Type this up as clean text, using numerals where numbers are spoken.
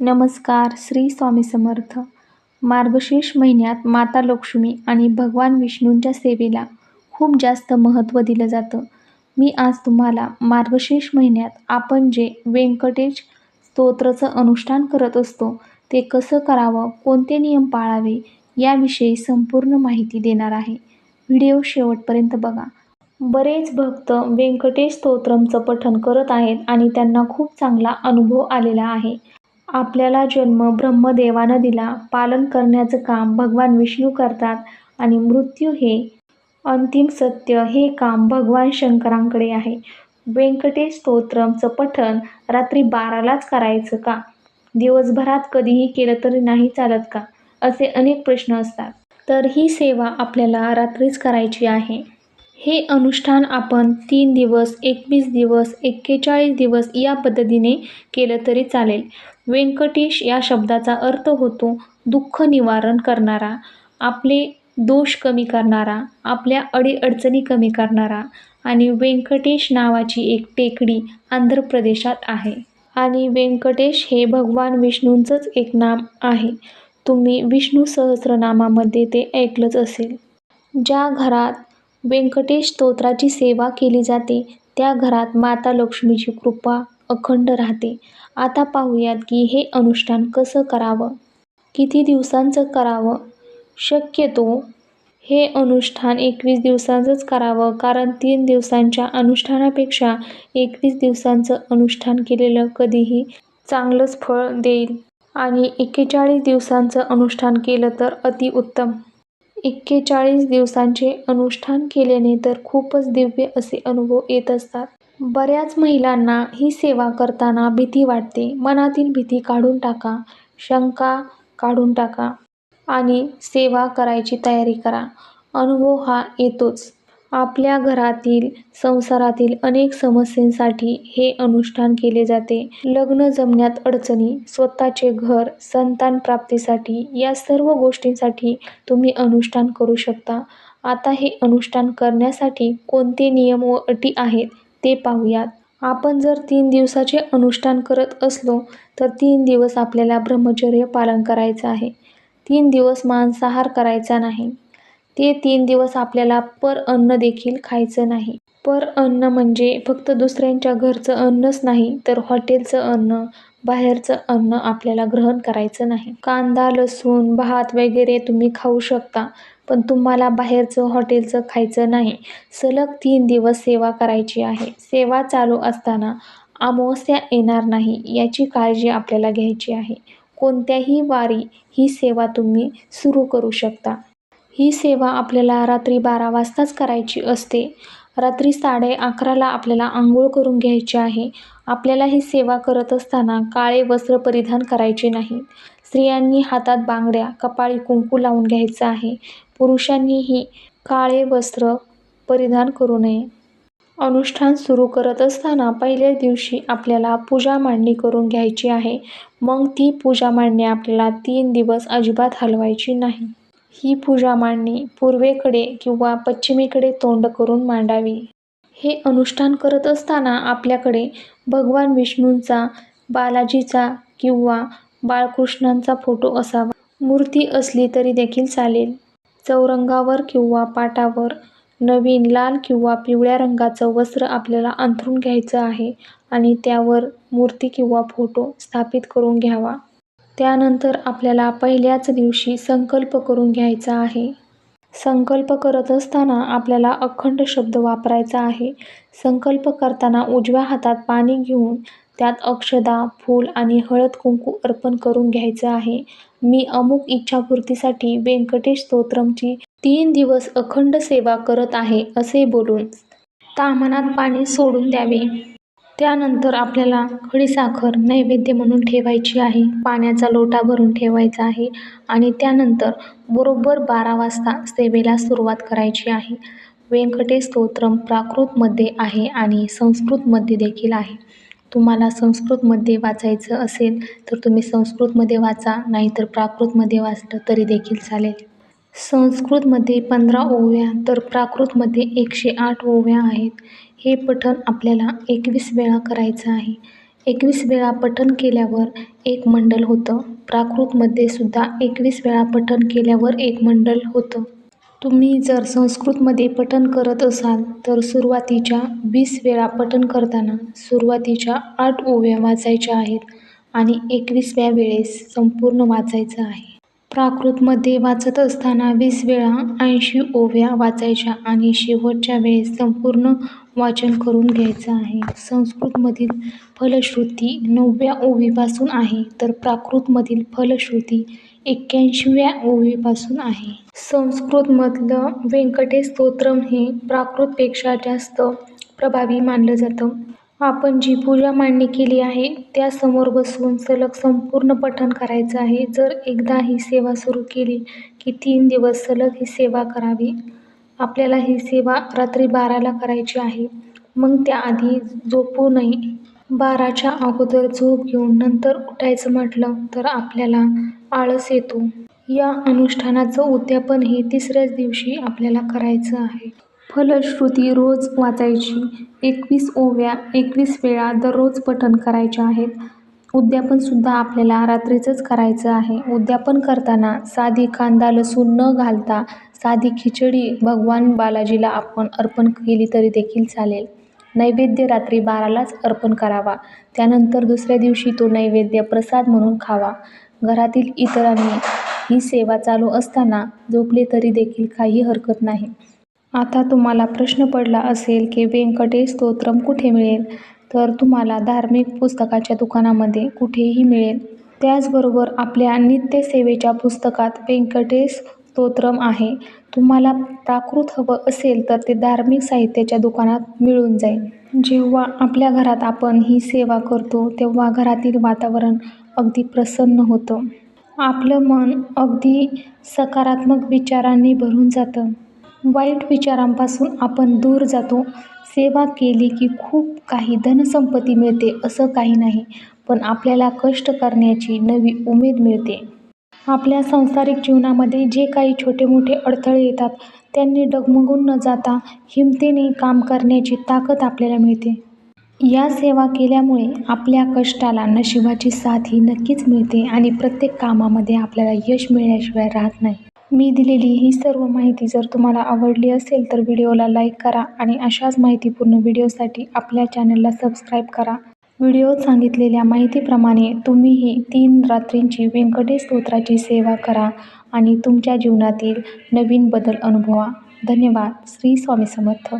नमस्कार. श्री स्वामी समर्थ. मार्गशीर्ष महिन्यात माता लक्ष्मी आणि भगवान विष्णूंच्या सेवेला खूप जास्त महत्त्व दिलं जातं. मी आज तुम्हाला मार्गशीर्ष महिन्यात आपण जे व्यंकटेश स्तोत्राचं अनुष्ठान करत असतो ते कसं करावं, कोणते नियम पाळावे याविषयी संपूर्ण माहिती देणार आहे. व्हिडिओ शेवटपर्यंत बघा. बरेच भक्त व्यंकटेश स्तोत्रमचं पठण करत आहेत आणि त्यांना खूप चांगला अनुभव आलेला आहे. आपल्याला जन्म ब्रह्मदेवानं दिला, पालन करण्याचं काम भगवान विष्णू करतात आणि मृत्यू हे अंतिम सत्य हे काम भगवान शंकरांकडे आहे. व्यंकटेश स्तोत्रमचं पठण रात्री 12लाच करायचं का? दिवसभरात कधीही केलं तरी नाही चालत का? असे अनेक प्रश्न असतात. तर ही सेवा आपल्याला रात्रीच करायची आहे. हे अनुष्ठान आपण 3 दिवस, 21 दिवस, 41 दिवस या पद्धतीने केलं तरी चालेल. व्यंकटेश या शब्दाचा अर्थ होतो दुःख निवारण करणारा, आपले दोष कमी करणारा, आपल्या अडीअडचणी कमी करणारा. आणि व्यंकटेश नावाची एक टेकडी आंध्र प्रदेशात आहे. आणि व्यंकटेश हे भगवान विष्णूंचंच एक नाम आहे. तुम्ही विष्णू सहस्रनामामध्ये ते ऐकलंच असेल. ज्या घरात व्यंकटेश स्तोत्राची सेवा केली जाते त्या घरात माता लक्ष्मीची कृपा अखंड राहते. आता पाहूयात की हे अनुष्ठान कसं करावं, किती दिवसांचं करावं. शक्यतो हे अनुष्ठान 21 दिवसांचंच करावं, कारण 3 दिवसांच्या अनुष्ठानापेक्षा 21 दिवसांचं अनुष्ठान केलेलं कधीही चांगलंच फळ देईल. आणि 41 दिवसांचं अनुष्ठान केलं तर अतिउत्तम. 41 दिवसांचे अनुष्ठान केल्याने तर खूपच दिव्य असे अनुभव येत असतात. बऱ्याच महिलांना ही सेवा करताना भीती वाटते. मनातील भीती काढून टाका, शंका काढून टाका आणि सेवा करायची तयारी करा. अनुभव हा येतोच. आपल्या घरातील, संसारातील अनेक समस्यांसाठी हे अनुष्ठान केले जाते. लग्न जमण्यात अडचणी, स्वतःचे घर, संतान प्राप्तीसाठी या सर्व गोष्टींसाठी तुम्ही अनुष्ठान करू शकता. आता हे अनुष्ठान करण्यासाठी कोणते नियम व अटी आहेत ते पाहूयात. आपण जर 3 दिवसाचे अनुष्ठान करत असलो तर 3 दिवस आपल्याला ब्रह्मचर्य पालन करायचं आहे. 3 दिवस मांसाहार करायचा नाही. ते 3 दिवस आपल्याला पर अन्न देखील खायचं नाही. पर अन्न म्हणजे फक्त दुसऱ्यांच्या घरचं अन्नच नाही, तर हॉटेलचं अन्न, बाहेरचं अन्न आपल्याला ग्रहण करायचं नाही. कांदा, लसूण, भात वगैरे तुम्ही खाऊ शकता, पण तुम्हाला बाहेरचं हॉटेलचं खायचं नाही. सलग 3 दिवस सेवा करायची आहे. सेवा चालू असताना अमावस्या येणार नाही याची काळजी आपल्याला घ्यायची आहे. कोणत्याही वारी ही सेवा तुम्ही सुरू करू शकता. ही सेवा आपल्याला रात्री 12 वाजताच करायची असते. रात्री 11:30ला आपल्याला आंघोळ करून घ्यायची आहे. आपल्याला ही सेवा करत असताना काळे वस्त्र परिधान करायचे नाही. स्त्रियांनी हातात बांगड्या, कपाळी कुंकू लावून घ्यायचं आहे. पुरुषांनीही काळे वस्त्र परिधान करू नये. अनुष्ठान सुरू करत असताना पहिल्या दिवशी आपल्याला पूजा मांडणी करून घ्यायची आहे. मग ती पूजा मांडणी आपल्याला 3 दिवस अजिबात हलवायची नाही. ही पूजा मांडणी पूर्वेकडे किंवा पश्चिमेकडे तोंड करून मांडावी. हे अनुष्ठान करत असताना आपल्याकडे भगवान विष्णूंचा, बालाजीचा किंवा बाळकृष्णांचा फोटो असावा. मूर्ती असली तरी देखील चालेल. चौरंगावर किंवा पाटावर नवीन लाल किंवा पिवळ्या रंगाचं वस्त्र आपल्याला अंथरून घ्यायचं आहे आणि त्यावर मूर्ती किंवा फोटो स्थापित करून घ्यावा. त्यानंतर आपल्याला पहिल्याच दिवशी संकल्प करून घ्यायचा आहे. संकल्प करत असताना आपल्याला अखंड शब्द वापरायचा आहे. संकल्प करताना उजव्या हातात पाणी घेऊन त्यात अक्षदा, फूल आणि हळद कुंकू अर्पण करून घ्यायचं आहे. मी अमुक इच्छापूर्तीसाठी व्यंकटेश स्तोत्रमची 3 दिवस अखंड सेवा करत आहे असे बोलून ताम्हणात पाणी सोडून द्यावे. त्यानंतर आपल्याला खडीसाखर नैवेद्य म्हणून ठेवायची आहे. पाण्याचा लोटा भरून ठेवायचा आहे आणि त्यानंतर बरोबर 12 वाजता सेवेला सुरुवात करायची आहे. व्यंकटेश स्तोत्रम प्राकृतमध्ये आहे आणि संस्कृतमध्ये देखील आहे. तुम्हाला संस्कृतमध्ये वाचायचं असेल तर तुम्ही संस्कृतमध्ये वाचा, नाहीतर प्राकृतमध्ये वाचलं तरी देखील चालेल. संस्कृतमध्ये 15 ओव्या तर प्राकृतमध्ये 108 ओव्या आहेत. हे पठण आपल्याला 21 वेळा करायचं आहे. 21 वेळा पठण केल्यावर एक मंडल होतं. प्राकृतमध्ये सुद्धा 21 वेळा पठण केल्यावर एक मंडल होतं. तुम्ही जर संस्कृतमध्ये पठण करत असाल तर सुरुवातीच्या 20 वेळा पठण करताना सुरुवातीच्या 8 ओव्या वाचायच्या आहेत आणि 21व्या वेळेस संपूर्ण वाचायचं आहे. प्राकृतमध्ये वाचत असताना 20 वेळा 80 ओव्या वाचायच्या आणि शेवटच्या वेळेस संपूर्ण वाचन करून घ्यायचं आहे. संस्कृतमधील फलश्रुती 9व्या ओवीपासून आहे तर प्राकृतमधील फलश्रुती 81व्या ओवीपासून आहे. संस्कृतमधलं व्यंकटेश स्तोत्रम हे प्राकृतपेक्षा जास्त प्रभावी मानलं जातं. आपण जी पूजा मांडणी केली आहे त्यासमोर बसून सलग संपूर्ण पठण करायचं आहे. जर एकदा ही सेवा सुरू केली की 3 दिवस सलग ही सेवा करावी. आपल्याला ही सेवा रात्री 12ला करायची आहे. मग त्याआधी झोपू नये. 12च्या अगोदर झोप घेऊन नंतर उठायचं म्हटलं तर आपल्याला आळस येतो. या अनुष्ठानाचं उद्यापन हे 3ऱ्याच दिवशी आपल्याला करायचं आहे. फलश्रुती रोज वाचायची. 21 ओव्या 21 वेळा दररोज पठण करायच्या आहेत. उद्यापनसुद्धा आपल्याला रात्रीचंच करायचं आहे. उद्यापन करताना साधी कांदा लसूण न घालता साधी खिचडी भगवान बालाजीला आपण अर्पण केली तरी देखील चालेल. नैवेद्य रात्री 12लाच अर्पण करावा. त्यानंतर दुसऱ्या दिवशी तो नैवेद्य प्रसाद म्हणून खावा. घरातील इतरांनी ही सेवा चालू असताना झोपले तरी देखील काही हरकत नाही. आता तुम्हाला प्रश्न पडला असेल की व्यंकटेश स्तोत्रम कुठे मिळेल? तर तुम्हाला धार्मिक पुस्तकाच्या दुकानामध्ये कुठेही मिळेल. त्याचबरोबर आपल्या नित्यसेवेच्या पुस्तकात व्यंकटेश स्तोत्रम आहे. तुम्हाला प्राकृत हवं असेल तर ते धार्मिक साहित्याच्या दुकानात मिळून जाईल. जेव्हा आपल्या घरात आपण ही सेवा करतो तेव्हा घरातील वातावरण अगदी प्रसन्न होतं. आपलं मन अगदी सकारात्मक विचारांनी भरून जातं. वाईट विचारांपासून आपण दूर जातो. सेवा केली की खूप काही धनसंपत्ती मिळते असं काही नाही, पण आपल्याला कष्ट करण्याची नवी उमेद मिळते. आपल्या सांसारिक जीवनामध्ये जे काही छोटे मोठे अडथळे येतात त्यांनी डगमगून न जाता हिमतीने काम करण्याची ताकद आपल्याला मिळते. या सेवा केल्यामुळे आपल्या कष्टाला नशिबाची साथ ही नक्कीच मिळते आणि प्रत्येक कामामध्ये आपल्याला यश मिळण्याशिवाय राहत नाही. मी दिलेली ही सर्व माहिती जर तुम्हाला आवडली असेल तर व्हिडिओला लाईक करा आणि अशाच माहितीपूर्ण व्हिडिओसाठी आपल्या चॅनलला सबस्क्राईब करा. व्हिडिओत सांगितलेल्या माहितीप्रमाणे तुम्हीही 3 रात्रींची व्यंकटेश स्तोत्राची सेवा करा आणि तुमच्या जीवनातील नवीन बदल अनुभवा. धन्यवाद. श्री स्वामी समर्थ.